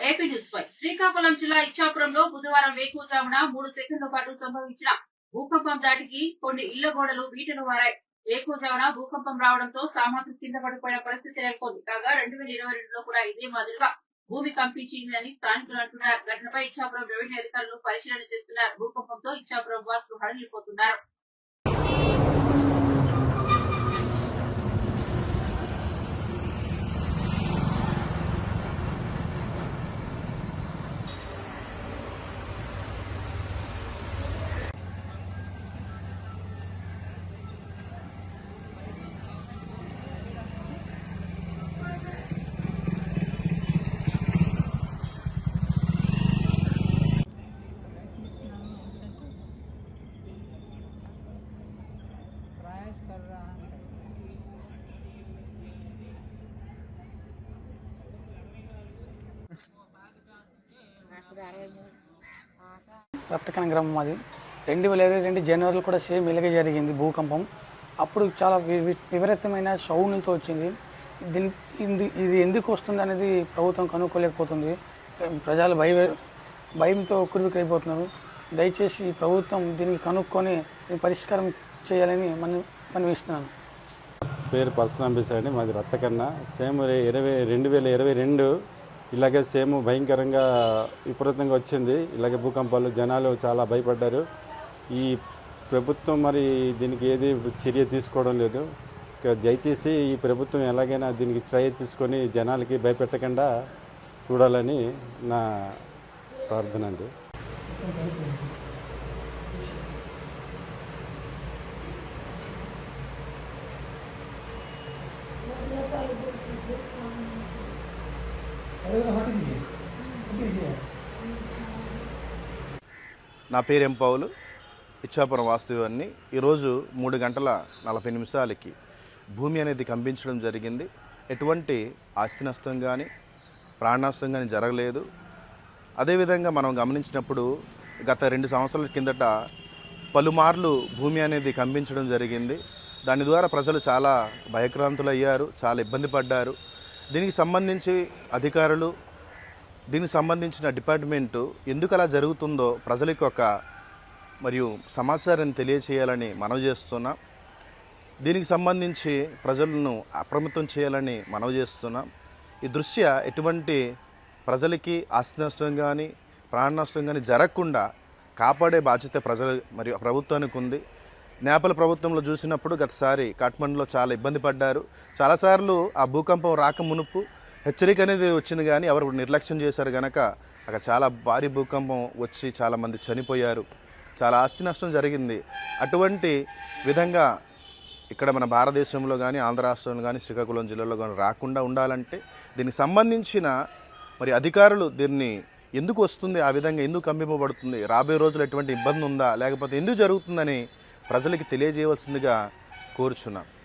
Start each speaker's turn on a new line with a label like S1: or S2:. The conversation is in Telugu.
S1: ఏపీ న్యూస్ పై శ్రీకాకుళం జిల్లా ఇచ్చాపురంలో బుధవారం వేకువజామున 3 సెకండ్ల పాటు సంభవించిన భూకంపం దాటికి కొన్ని ఇళ్ల గోడలు వీటలు వారాయి. వేకువజామున భూకంపం రావడంతో సామాగ్రి కింద పడిపోయిన పరిస్థితి నెలకొంది. కాగా 2022లో కూడా ఇదే మాదిరిగా భూమి కంపించిందని స్థానికులు అంటున్నారు. ఘటనపై ఇచ్చాపురం రెవెన్యూ అధికారులు పరిశీలన చేస్తున్నారు. భూకంపంతో ఇచ్చాపురం వాసులు హడలిపోతున్నారు.
S2: कर रहा है।
S3: రత్తకన గ్రామం అది 2022 జనవరిలో కూడా సేమ్ ఇలాగే జరిగింది భూకంపం. అప్పుడు చాలా విపరీతమైన సౌండ్తో వచ్చింది. ఇది ఎందుకు వస్తుంది అనేది ప్రభుత్వం కనుక్కోలేకపోతుంది. ప్రజలు భయంతో ఉక్కిరిబిక్కిరైపోతున్నారు. దయచేసి ప్రభుత్వం దీనికి కనుక్కొని పరిష్కారం చేయాలని మనవిస్తున్నాను.
S4: పేరు పరశురాంబేశ అండి. మాది రత్తకన్న. సేమ్ 2022 ఇలాగే సేమ్ భయంకరంగా విపరీతంగా వచ్చింది. ఇలాగే భూకంపాలు జనాలు చాలా భయపడ్డారు. ఈ ప్రభుత్వం మరి దీనికి ఏది చర్య తీసుకోవడం లేదు. దయచేసి ఈ ప్రభుత్వం ఎలాగైనా దీనికి చర్య తీసుకొని జనాలకి భయపెట్టకుండా చూడాలని నా ప్రార్థన అండి.
S5: నా పేరు ఎంపౌలు, ఇచ్చాపురం వాస్తవాన్ని. ఈరోజు 3 గంటల 40 నిమిషాలకి భూమి అనేది కంపించడం జరిగింది. ఎటువంటి ఆస్తి నష్టం కానీ ప్రాణ నష్టం కానీ జరగలేదు. అదేవిధంగా మనం గమనించినప్పుడు గత 2 సంవత్సరాల కిందట పలుమార్లు భూమి అనేది కంపించడం జరిగింది. దాని ద్వారా ప్రజలు చాలా భయక్రాంతులయ్యారు, చాలా ఇబ్బంది పడ్డారు. దీనికి సంబంధించి అధికారులు, దీనికి సంబంధించిన డిపార్ట్మెంటు ఎందుకు అలా జరుగుతుందో ప్రజలకు ఒక మరియు సమాచారం తెలియచేయాలని మనవి చేస్తున్నాం. దీనికి సంబంధించి ప్రజలను అప్రమత్తం చేయాలని మనవి చేస్తున్నాం. ఈ దృష్ట్యా ఎటువంటి ప్రజలకి ఆస్తి నష్టం కానీ ప్రాణ నష్టం కానీ జరగకుండా కాపాడే బాధ్యత ప్రజలు మరియు ప్రభుత్వానికి ఉంది. నేపాల్ ప్రభుత్వంలో చూసినప్పుడు గతసారి కాఠ్మండులో చాలా ఇబ్బంది పడ్డారు. చాలాసార్లు ఆ భూకంపం రాక మునుపు హెచ్చరిక అనేది వచ్చింది, కానీ ఎవరు నిర్లక్ష్యం చేశారు కనుక అక్కడ చాలా భారీ భూకంపం వచ్చి చాలామంది చనిపోయారు, చాలా ఆస్తి నష్టం జరిగింది. అటువంటి విధంగా ఇక్కడ మన భారతదేశంలో కానీ ఆంధ్ర రాష్ట్రంలో కానీ శ్రీకాకుళం జిల్లాలో కానీ రాకుండా ఉండాలంటే దీనికి సంబంధించిన మరి అధికారులు దీన్ని ఎందుకు వస్తుంది, ఆ విధంగా ఎందుకు కంపింపబడుతుంది, రాబోయే రోజులు ఎటువంటి ఇబ్బంది ఉందా, లేకపోతే ఎందుకు జరుగుతుందని ప్రజలకి తెలియజేయవలసిందిగా కోరుచున్నాం.